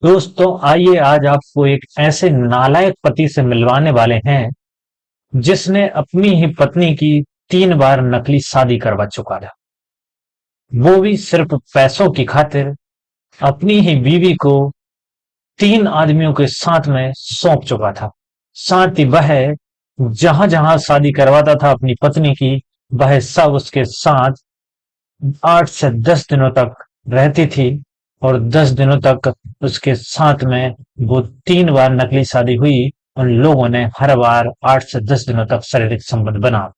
दोस्तों आइए आज आपको एक ऐसे नालायक पति से मिलवाने वाले हैं जिसने अपनी ही पत्नी की 3 बार नकली शादी करवा चुका था। वो भी सिर्फ पैसों की खातिर अपनी ही बीवी को 3 आदमियों के साथ में सौंप चुका था। साथ ही वह जहां जहां शादी करवाता था अपनी पत्नी की, वह सब उसके साथ 8 से 10 दिनों तक रहती थी और 10 दिनों तक उसके साथ में वो 3 बार नकली शादी हुई। उन लोगों ने हर बार 8 से 10 दिनों तक शारीरिक संबंध बना।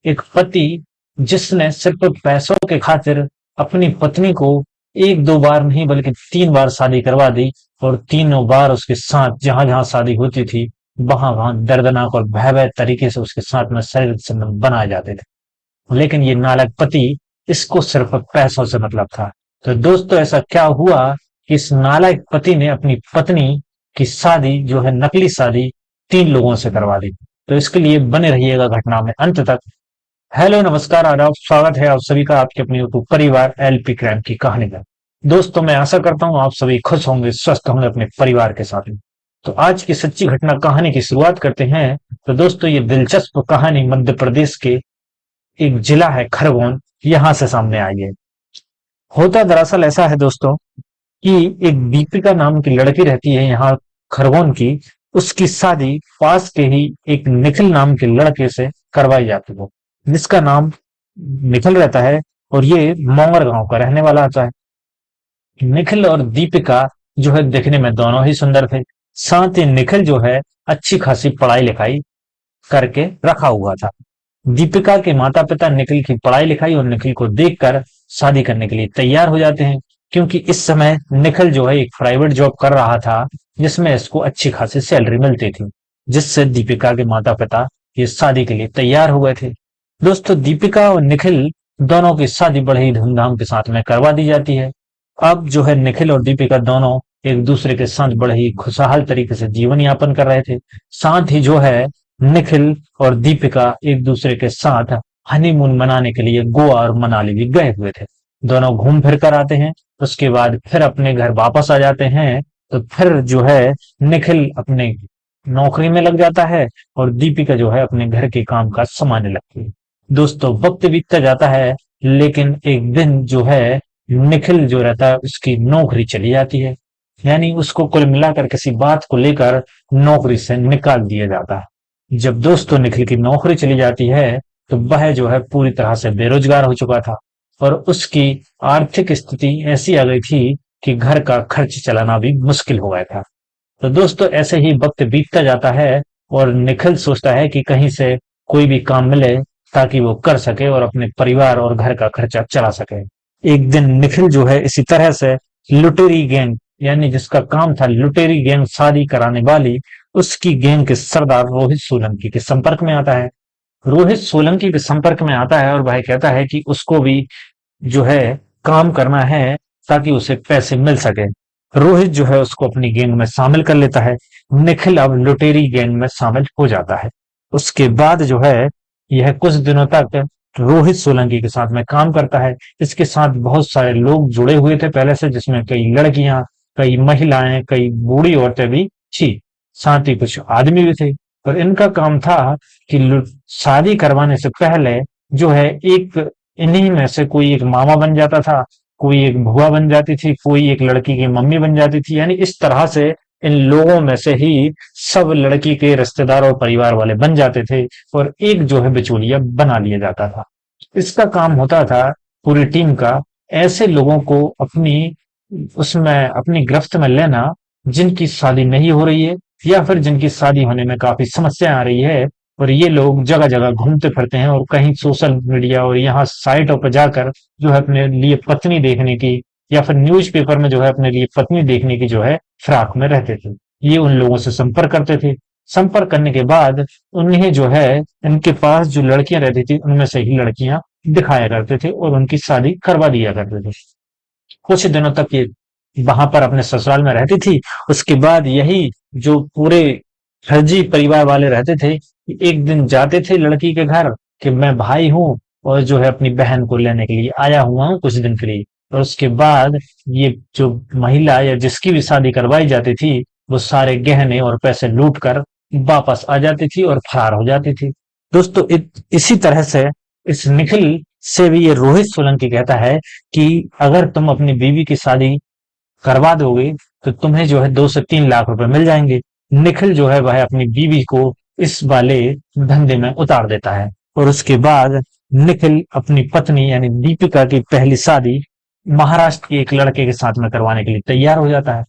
एक पति जिसने सिर्फ पैसों के खातिर अपनी पत्नी को एक दो बार नहीं बल्कि 3 बार शादी करवा दी और तीनों बार उसके साथ जहां जहां शादी होती थी वहां वहां दर्दनाक और भयावह तरीके से उसके साथ में शारीरिक संबंध बनाए जाते थे। लेकिन ये नालायक पति, इसको सिर्फ पैसों से मतलब था। तो दोस्तों ऐसा क्या हुआ कि इस नालायक पति ने अपनी पत्नी की शादी जो है नकली शादी 3 लोगों से करवा दी। तो इसके लिए बने रहिएगा घटना में अंत तक। हेलो नमस्कार आदाब, स्वागत है आप सभी का आपके अपने यूट्यूब परिवार एलपी क्राइम की कहानी में। दोस्तों मैं आशा करता हूँ आप सभी खुश होंगे, स्वस्थ होंगे अपने परिवार के साथ में। तो आज की सच्ची घटना कहानी की शुरुआत करते हैं। तो दोस्तों ये दिलचस्प कहानी मध्य प्रदेश के एक जिला है खरगोन, यहां से सामने आई है। होता दरअसल ऐसा है दोस्तों कि एक दीपिका नाम की लड़की रहती है यहाँ खरगोन की। उसकी शादी पास के ही एक निखिल नाम के लड़के से करवाई जाती है, जिसका नाम निखिल रहता है और ये मोंगर गांव का रहने वाला होता है। निखिल और दीपिका जो है दिखने में दोनों ही सुंदर थे। साथ ही निखिल जो है अच्छी खासी पढ़ाई लिखाई करके रखा हुआ था। दीपिका के माता पिता निखिल की पढ़ाई लिखाई और निखिल को देखकर शादी करने के लिए तैयार हो जाते हैं, क्योंकि इस समय निखिल जो है एक प्राइवेट जॉब कर रहा था जिसमें इसको अच्छी खासी सैलरी मिलती थी, जिससे दीपिका के माता पिता ये शादी के लिए तैयार हो गए थे। दोस्तों दीपिका और निखिल दोनों की शादी बड़े ही धूमधाम के साथ में करवा दी जाती है। अब जो है निखिल और दीपिका दोनों एक दूसरे के साथ बड़े ही खुशहाल तरीके से जीवन यापन कर रहे थे। साथ ही जो है निखिल और दीपिका एक दूसरे के साथ हनीमून मनाने के लिए गोवा और मनाली भी गए हुए थे। दोनों घूम फिर कर आते हैं, उसके बाद फिर अपने घर वापस आ जाते हैं। तो फिर जो है निखिल अपने नौकरी में लग जाता है और दीपिका जो है अपने घर के काम काज संभालने लगती है। दोस्तों वक्त बीतता जाता है, लेकिन एक दिन जो है निखिल जो रहता है उसकी नौकरी चली जाती है, यानी उसको कुल मिलाकर किसी बात को लेकर नौकरी से निकाल दिया जाता है। जब दोस्तों निखिल की नौकरी चली जाती है तो वह जो है पूरी तरह से बेरोजगार हो चुका था और उसकी आर्थिक स्थिति ऐसी आ गई थी कि घर का खर्च चलाना भी मुश्किल हो गया था। तो दोस्तों ऐसे ही वक्त बीतता जाता है और निखिल सोचता है कि कहीं से कोई भी काम मिले ताकि वो कर सके और अपने परिवार और घर का खर्चा चला सके। एक दिन निखिल जो है इसी तरह से लुटेरी गैंग, यानी जिसका काम था लुटेरी गैंग शादी कराने वाली, उसकी गैंग के सरदार रोहित सोलंकी के संपर्क में आता है। रोहित सोलंकी के संपर्क में आता है और वह कहता है कि उसको भी जो है काम करना है ताकि उसे पैसे मिल सके। रोहित जो है उसको अपनी गैंग में शामिल कर लेता है। निखिल अब लुटेरी गैंग में शामिल हो जाता है। उसके बाद जो है यह कुछ दिनों तक रोहित सोलंकी के साथ में काम करता है। इसके साथ बहुत सारे लोग जुड़े हुए थे पहले से, जिसमें कई लड़कियां, कई महिलाएं, कई बूढ़ी औरतें भी थी, साथ ही कुछ आदमी भी थे। और इनका काम था कि शादी करवाने से पहले जो है एक इन्हीं में से कोई एक मामा बन जाता था, कोई एक बुआ बन जाती थी, कोई एक लड़की की मम्मी बन जाती थी, यानी इस तरह से इन लोगों में से ही सब लड़की के रिश्तेदार और परिवार वाले बन जाते थे और एक जो है बिचौलिया बना लिया जाता था। इसका काम होता था पूरी टीम का ऐसे लोगों को अपनी उसमें अपनी गिरफ्त में लेना जिनकी शादी नहीं हो रही है या फिर जिनकी शादी होने में काफी समस्या आ रही है। और ये लोग जगह जगह घूमते फिरते हैं और कहीं सोशल मीडिया और यहाँ साइटों पर जाकर जो है अपने लिए पत्नी देखने की या फिर न्यूज़पेपर में जो है अपने लिए पत्नी देखने की जो है फिराक में रहते थे। ये उन लोगों से संपर्क करते थे। संपर्क करने के बाद उन्हें जो है इनके पास जो लड़कियां रहती थी उनमें से ही लड़कियां दिखाया करते थे और उनकी शादी करवा दिया करते थे। कुछ दिनों तक ये वहां पर अपने ससुराल में रहती थी। उसके बाद यही जो पूरे फर्जी परिवार वाले रहते थे, एक दिन जाते थे लड़की के घर कि मैं भाई हूँ और जो है अपनी बहन को लेने के लिए आया हुआ हूँ कुछ दिन के लिए। और उसके बाद ये जो महिला या जिसकी भी शादी करवाई जाती थी, वो सारे गहने और पैसे लूट कर वापस आ जाती थी और फरार हो जाती थी। दोस्तों इसी तरह से इस निखिल से भी ये रोहित सोलंकी कहता है कि अगर तुम अपनी बीवी की शादी करवा दोगे तो तुम्हें जो है 2 से 3 लाख रुपए मिल जाएंगे। निखिल जो है वह अपनी बीवी को इस वाले धंधे में उतार देता है और उसके बाद निखिल अपनी पत्नी यानी दीपिका की पहली शादी महाराष्ट्र के एक लड़के के साथ में करवाने के लिए तैयार हो जाता है।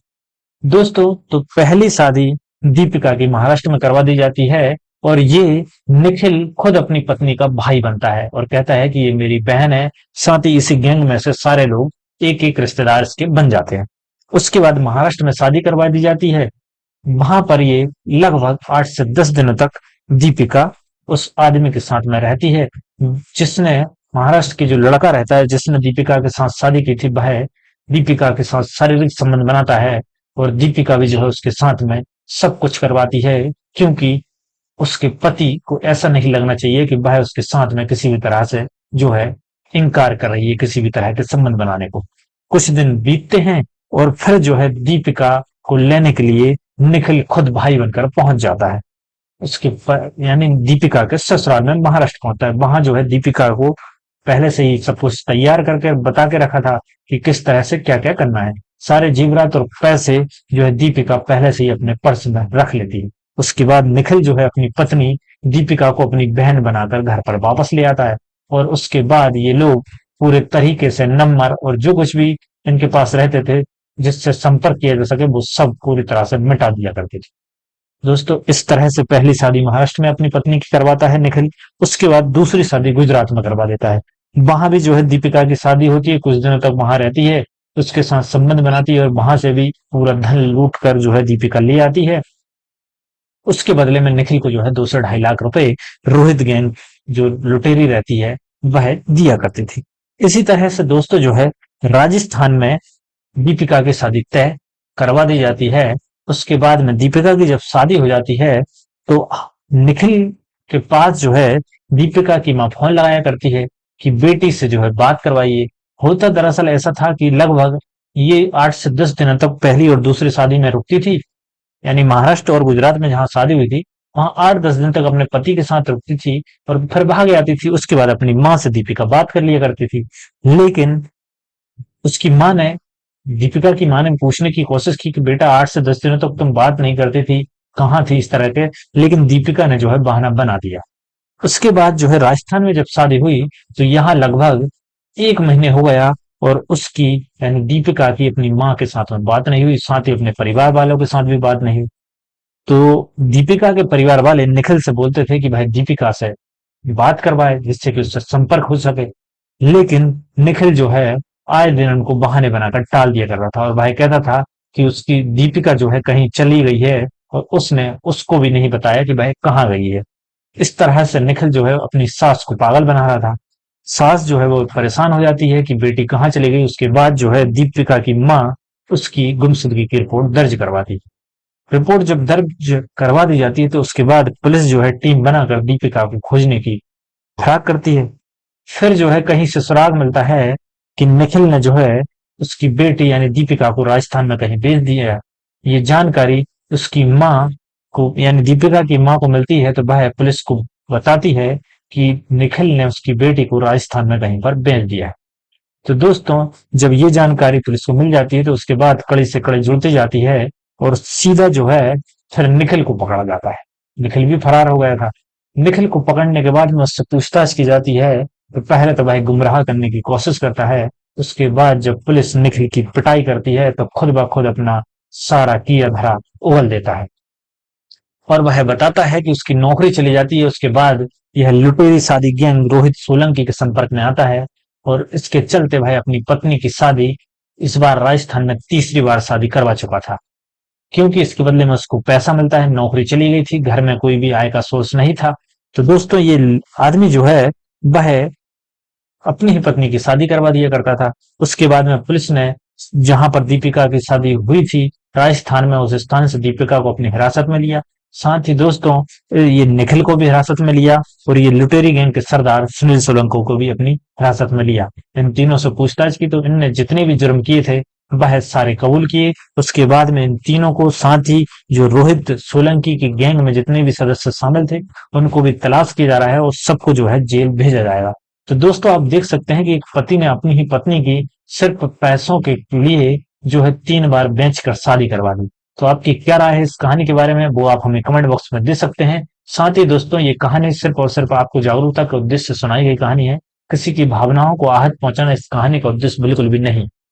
दोस्तों तो पहली शादी दीपिका की महाराष्ट्र में करवा दी जाती है और ये निखिल खुद अपनी पत्नी का भाई बनता है और कहता है कि ये मेरी बहन है। साथ ही इसी गैंग में से सारे लोग एक एक रिश्तेदार इसके बन जाते हैं। उसके बाद महाराष्ट्र में शादी करवा दी जाती है। वहां पर ये लगभग 8 से 10 दिनों तक दीपिका उस आदमी के साथ में रहती है जिसने महाराष्ट्र के जो लड़का रहता है जिसने दीपिका के साथ शादी की थी, वह दीपिका के साथ शारीरिक संबंध बनाता है और दीपिका भी जो है उसके साथ में सब कुछ करवाती है, क्योंकि उसके पति को ऐसा नहीं लगना चाहिए कि वह उसके साथ में किसी भी तरह से जो है इनकार कर रही है किसी भी तरह के संबंध बनाने को। कुछ दिन बीतते हैं और फिर जो है दीपिका को लेने के लिए निखिल खुद भाई बनकर पहुंच जाता है। यानी दीपिका के ससुराल में महाराष्ट्र पहुंचता है। वहां जो है दीपिका को पहले से ही सब कुछ तैयार करके बता के रखा था कि किस तरह से क्या क्या करना है। सारे जेवरात और पैसे जो है दीपिका पहले से ही अपने पर्स में रख लेती है। उसके बाद निखिल जो है अपनी पत्नी दीपिका को अपनी बहन बनाकर घर पर वापस ले आता है और उसके बाद ये लोग पूरे तरीके से नंबर और जो कुछ भी इनके पास रहते थे जिससे संपर्क किया जा सके वो सब पूरी तरह से मिटा दिया करते थे। दोस्तों इस तरह से पहली शादी महाराष्ट्र में अपनी पत्नी की करवाता है निखिल। उसके बाद दूसरी शादी गुजरात में करवा देता है। वहां भी जो है दीपिका की शादी होती है, कुछ दिनों तक वहां रहती है, उसके साथ संबंध बनाती है और वहां से भी पूरा धन लूट कर जो है दीपिका ले आती है। उसके बदले में निखिल को जो है 2 से 2.5 लाख रुपए रोहित गैंग जो लुटेरी रहती है वह दिया करती थी। इसी तरह से दोस्तों जो है राजस्थान में दीपिका की शादी तय करवा दी जाती है। उसके बाद में दीपिका की जब शादी हो जाती है तो निखिल के पास जो है दीपिका की माँ फोन लगाया करती है कि बेटी से जो है बात करवाइए। होता दरअसल ऐसा था कि लगभग ये 8 से 10 दिनों तक पहली और दूसरी शादी में रुकती थी, यानी महाराष्ट्र और गुजरात में जहां शादी हुई थी वहां 8-10 दिन तक अपने पति के साथ रुकती थी और फिर भाग आती थी। उसके बाद अपनी माँ से दीपिका बात कर लिया करती थी। लेकिन उसकी माँ ने दीपिका की माँ ने पूछने की कोशिश की कि बेटा 8 से 10 दिनों तक तुम बात नहीं करती थी, कहाँ थी इस तरह के, लेकिन दीपिका ने जो है बहाना बना दिया। उसके बाद जो है राजस्थान में जब शादी हुई तो यहाँ लगभग 1 महीने हो गया और उसकी यानी दीपिका की अपनी माँ के साथ में बात नहीं हुई, साथ ही अपने परिवार वालों के साथ भी बात नहीं हुई। तो दीपिका के परिवार वाले निखिल से बोलते थे कि भाई दीपिका से बात करवाए जिससे कि उससे संपर्क हो सके, लेकिन निखिल जो है आए दिन उनको बहाने बनाकर टाल दिया कर रहा था और भाई कहता था कि उसकी दीपिका जो है कहीं चली गई है और उसने उसको भी नहीं बताया कि भाई कहाँ गई है। इस तरह से निखिल जो है अपनी सास को पागल बना रहा था। सास जो है वो परेशान हो जाती है कि बेटी कहाँ चली गई। उसके बाद जो है दीपिका की माँ उसकी गुमशुदगी की रिपोर्ट दर्ज करवाती है। रिपोर्ट जब दर्ज करवा दी जाती है तो उसके बाद पुलिस जो है टीम बनाकर दीपिका को खोजने की फिराक करती है। फिर जो है कहीं से सुराग मिलता है कि निखिल ने जो है उसकी बेटी यानी दीपिका को राजस्थान में कहीं भेज दिया है। ये जानकारी उसकी माँ को यानी दीपिका की माँ को मिलती है तो वह पुलिस को बताती है कि निखिल ने उसकी बेटी को राजस्थान में कहीं पर भेज दिया है। तो दोस्तों जब ये जानकारी पुलिस को मिल जाती है तो उसके बाद कड़ी से कड़ी जुड़ती जाती है और सीधा जो है फिर निखिल को पकड़ा जाता है। निखिल भी फरार हो गया था। निखिल को पकड़ने के बाद में उससे पूछताछ की जाती है तो पहले तो भाई गुमराह करने की कोशिश करता है। उसके बाद जब पुलिस निखिल की पिटाई करती है तो खुद ब खुद अपना सारा किया धरा उगल देता है और वह बताता है कि उसकी नौकरी चली जाती है। उसके बाद यह लुटेरी शादी गैंग रोहित सोलंकी के संपर्क में आता है और इसके चलते भाई अपनी पत्नी की शादी इस बार राजस्थान में तीसरी बार शादी करवा चुका था, क्योंकि इसके बदले में उसको पैसा मिलता है। नौकरी चली गई थी, घर में कोई भी आय का सोर्स नहीं था। तो दोस्तों ये आदमी जो है वह अपनी ही पत्नी की शादी करवा दिया करता था। उसके बाद में पुलिस ने जहां पर दीपिका की शादी हुई थी राजस्थान में, उस स्थान से दीपिका को अपनी हिरासत में लिया। साथ ही दोस्तों ये निखिल को भी हिरासत में लिया और ये लुटेरी गैंग के सरदार सुनील सोलंकी को भी अपनी हिरासत में लिया। इन तीनों से पूछताछ की तो इनने जितने भी जुर्म किए थे वह सारे कबूल किए। उसके बाद में इन तीनों को, साथ ही जो रोहित सोलंकी की गैंग में जितने भी सदस्य शामिल थे उनको भी तलाश किया जा रहा है और सबको जो है जेल भेजा जाएगा। तो दोस्तों आप देख सकते हैं कि एक पति ने अपनी ही पत्नी की सिर्फ पैसों के लिए जो है 3 बार बेच कर शादी करवा दी। तो आपकी क्या राय है इस कहानी के बारे में, वो आप हमें कमेंट बॉक्स में दे सकते हैं। साथ ही दोस्तों ये कहानी सिर्फ और सिर्फ आपको जागरूकता के उद्देश्य से सुनाई गई कहानी है। किसी की भावनाओं को आहत पहुंचाना इस कहानी का उद्देश्य बिल्कुल भी नहीं।